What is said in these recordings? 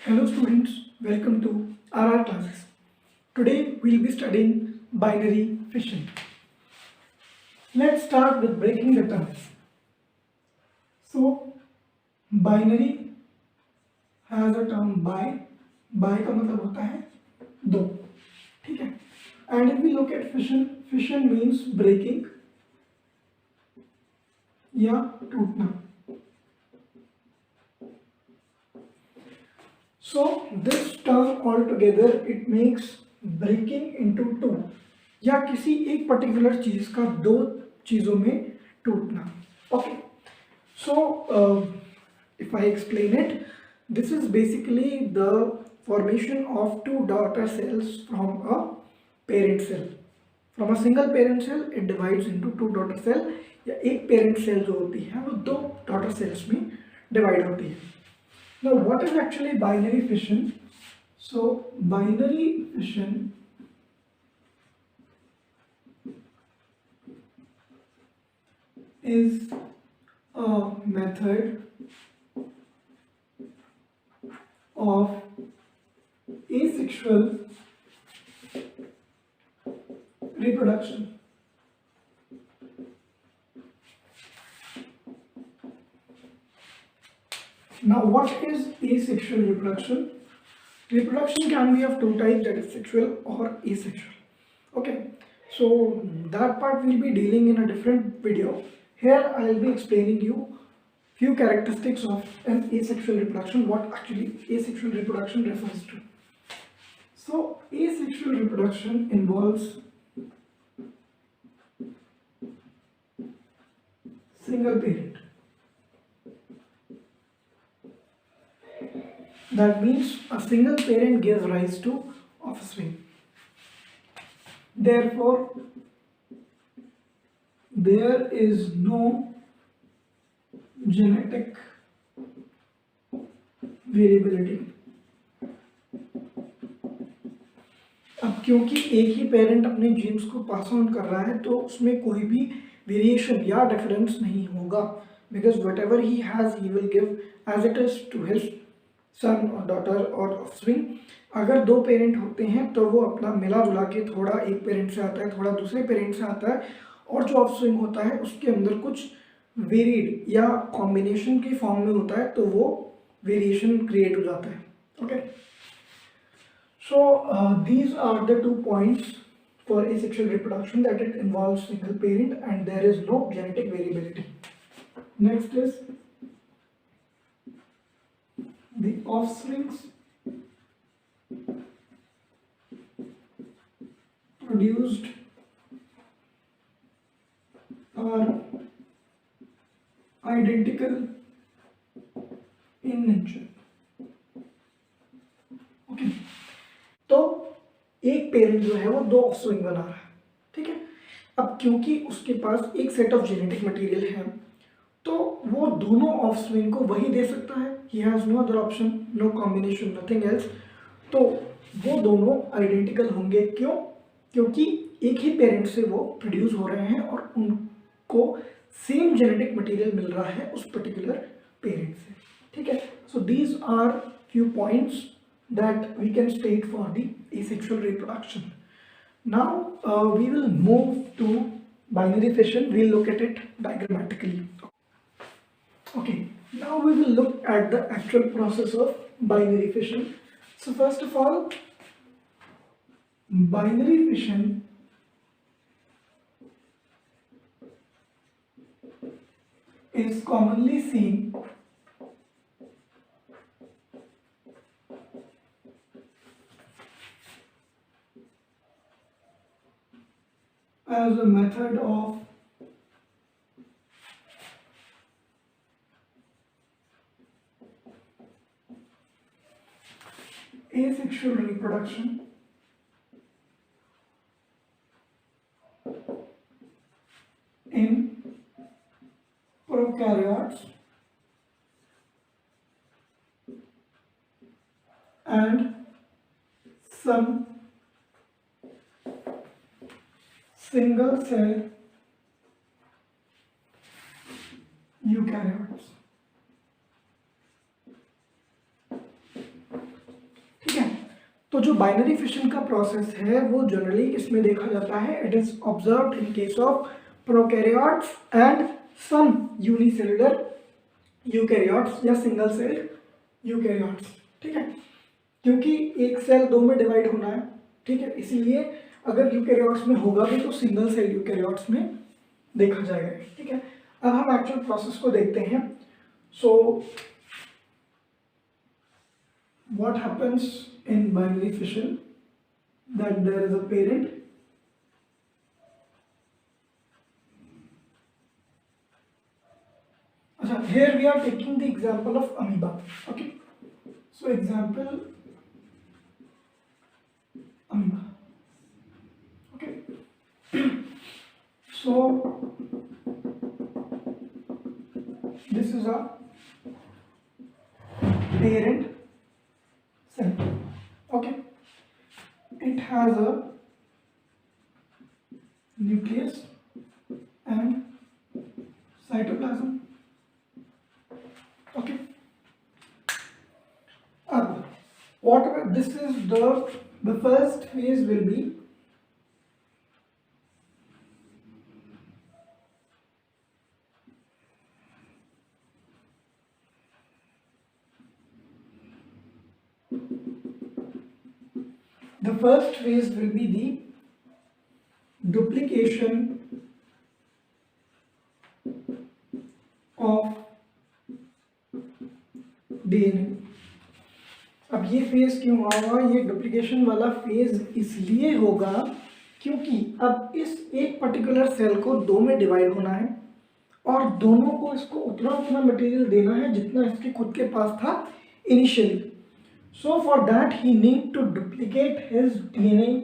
Hello students, welcome to RR classes. Today we'll be studying binary fission. Let's start with breaking the terms. So binary has a term by का मतलब होता है दो, ठीक है? And if we look at fission means breaking या टूटना. So this term altogether it makes breaking into two या किसी एक पर्टिकुलर चीज का दो चीजों में टूटना. Okay. So if I explain it, this is basically the formation of two daughter cells from a parent cell. From a single parent cell it divides into two daughter cell या एक parent cell जो होती है वो दो daughter cells में divide होती है. Now, what is actually binary fission? So, binary fission is a method of asexual reproduction. Now, what is asexual reproduction? Reproduction can be of two types, that is sexual or asexual. Okay, so that part we'll be dealing in a different video. Here I will be explaining you few characteristics of an asexual reproduction, what actually asexual reproduction refers to. So, asexual reproduction involves single parent. That means a single parent gives rise to offspring. Therefore, there is no genetic variability. अब क्योंकि एक ही parent अपने jeans को pass on कर रहा है तो उसमें कोई भी वेरिएशन या डिफरेंस नहीं होगा, because whatever he has he will give as it is to his son और डॉटर और ऑफस्प्रिंग. अगर दो पेरेंट होते हैं तो वो अपना मिला जुला के थोड़ा एक पेरेंट से आता है, थोड़ा दूसरे पेरेंट से आता है, और जो ऑफस्प्रिंग होता है उसके अंदर कुछ वेरिड या कॉम्बिनेशन के फॉर्म में होता है, तो वो वेरिएशन क्रिएट हो जाता है. Okay, so these are the 2 points for asexual reproduction, that it involves single parent and there is no genetic variability. Next is the offsprings produced are identical in nature. Okay. तो एक parent जो है वो दो offspring बना रहा है, ठीक है. अब क्योंकि उसके पास एक सेट ऑफ जेनेटिक मटेरियल है तो वो दोनों ऑफस्प्रिंग को वही दे सकता है. He has no other option, no combination, nothing else. तो वो दोनों आइडेंटिकल होंगे. क्यों? क्योंकि एक ही पेरेंट से वो प्रोड्यूस हो रहे हैं और उनको सेम जेनेटिक मटेरियल मिल रहा है उस पर्टिकुलर पेरेंट से, ठीक है. So these are few points that we can state for the asexual reproduction. Now we will move to binary fission. We'll look at it diagrammatically. Okay, now we will look at the actual process of binary fission. So first of all, binary fission is commonly seen as a method of asexual reproduction in prokaryotes and some single cell eukaryotes. जो binary fission का process है वो generally इसमें देखा जाता है, it is observed in case of prokaryotes and some unicellular eukaryotes या single celled eukaryotes. ठीक है, क्योंकि एक सेल दो में डिवाइड होना है, ठीक है, इसीलिए अगर यूकैरियोट्स में होगा भी तो सिंगल सेल यूकैरियोट्स में देखा जाएगा। ठीक है, अब हम एक्चुअल प्रोसेस को देखते हैं। सो what happens in binary fission, that there is a parent, here we are taking the example of amoeba. Okay, so example amoeba. Okay, so this is a parent cell. Okay, it has a nucleus and cytoplasm. Okay, whatever this is, the first phase will be the duplication of DNA। अब ये phase क्यों होगा? ये duplication वाला phase इसलिए होगा क्योंकि अब इस एक पर्टिकुलर सेल को दो में डिवाइड होना है और दोनों को इसको उतना मटेरियल देना है जितना इसके खुद के पास था initially. So for that he need to duplicate his DNA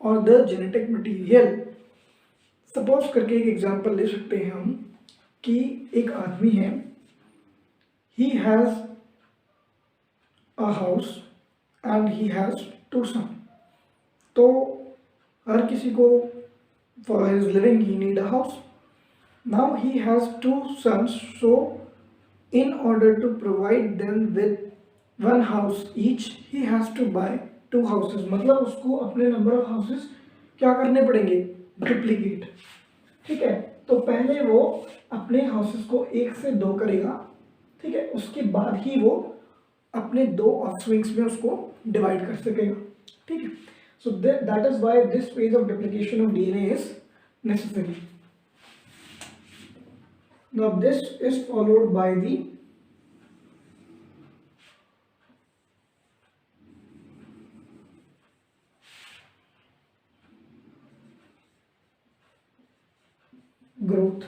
और द जेनेटिक मटेरियल। सपोज करके एक एग्जांपल ले सकते हैं हम कि एक आदमी है, he has a house and he has two sons। तो हर किसी को for his living he need a house। Now he has two sons, so in order to provide them with one house each he has to buy two houses। मतलब उसको अपने number of houses क्या करने पड़ेंगे? Duplicate. ठीक है, तो पहले वो अपने हाउसेस को एक से दो करेगा, ठीक है, उसके बाद ही वो अपने दो ऑफस्प्रिंग्स में उसको डिवाइड कर सकेगा। ठीक है, so that is why this phase of duplication of DNA is necessary. Now this is followed by the growth।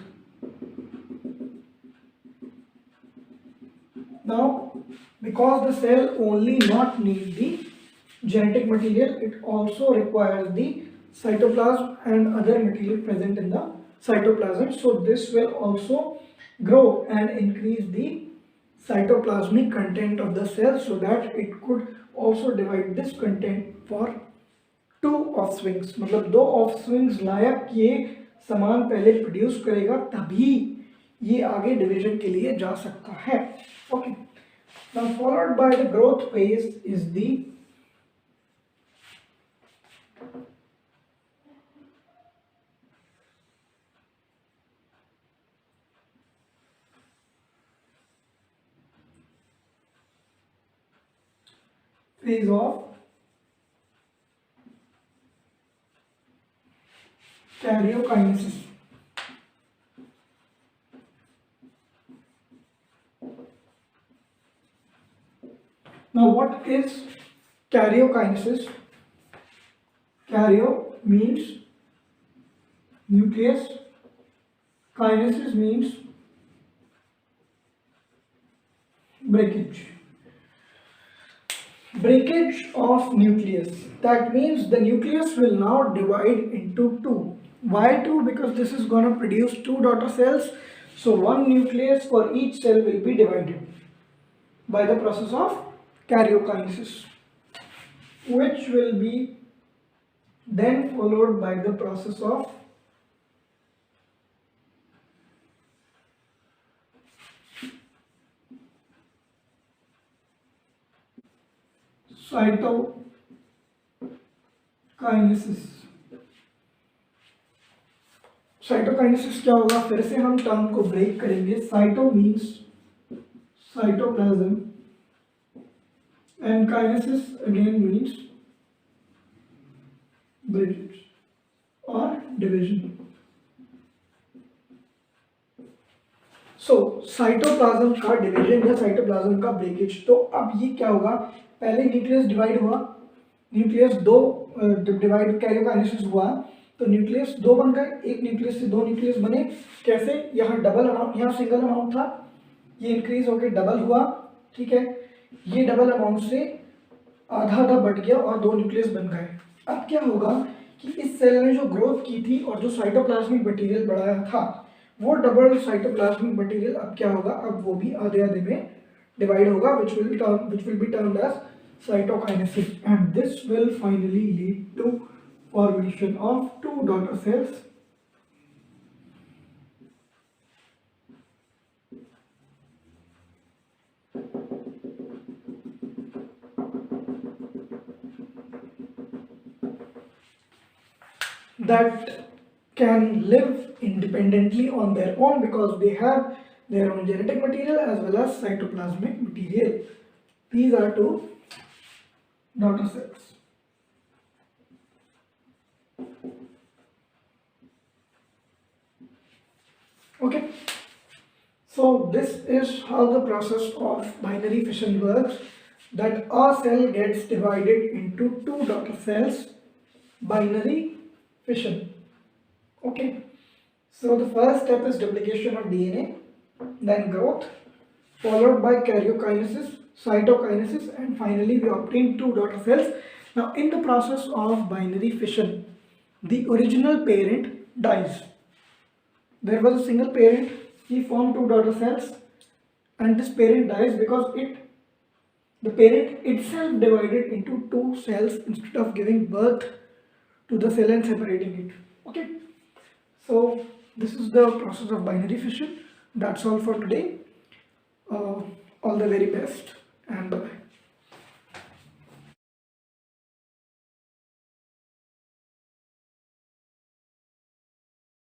Now because the cell only not need the genetic material, it also requires the cytoplasm and other material present in the cytoplasm, so this will also grow and increase the cytoplasmic content of the cell so that it could also divide this content for two offsprings। मतलब दो offsprings लायक ये सामान पहले produce करेगा तभी ये आगे division के लिए जा सकता है। Okay, now followed by the growth phase is the phase of karyokinesis। Now what is karyokinesis? Karyo means nucleus, kinesis means breakage of nucleus। That means the nucleus will now divide into two। Why two? Because this is going to produce two daughter cells, so one nucleus for each cell will be divided by the process of karyokinesis, which will be then followed by the process of cytoplasmic cytokinesis. Cytokinesis क्या होगा, फिर से हम term को break करेंगे। Cyto means cytoplasm and kinesis again means breakage और division. So cytoplasm का division या साइटोप्लाज्म का ब्रेकेज। तो अब ये क्या होगा, पहले न्यूक्लियस डिवाइड हुआ, न्यूक्लियस दो डिवाइड कैरियोकाइनेसिस हुआ तो न्यूक्लियस दो बन गए, एक न्यूक्लियस से दो न्यूक्लियस बने। कैसे, यहाँ डबल अमाउंट, यहाँ सिंगल अमाउंट था, ये इंक्रीज होकर डबल हुआ, ठीक है। ये डबल अमाउंट से आधा आधा बढ़ गया और दो न्यूक्लियस बन गए। अब क्या होगा कि इस सेल ने जो ग्रोथ की थी और जो साइटोप्लाज्मिक मटेरियल बढ़ाया था, वो डबल साइटोप्लाज्मिक मटेरियल अब क्या होगा, अब वो भी आधे आधे में डिवाइड होगा, which will be termed as cytokinesis, and this will finally lead to formation of two daughter cells that can live independently on their own because they have their own genetic material as well as cytoplasmic material. These are two daughter cells. Okay, so this is how the process of binary fission works, that a cell gets divided into two daughter cells, binary fission. Okay, so the first step is duplication of DNA, then growth, followed by karyokinesis, cytokinesis, and finally we obtain two daughter cells. Now in the process of binary fission, the original parent dies. There was a single parent, he formed two daughter cells, and this parent dies because the parent itself divided into two cells instead of giving birth to the cell and separating it. Okay, so this is the process of binary fission. That's all for today. All the very best and bye.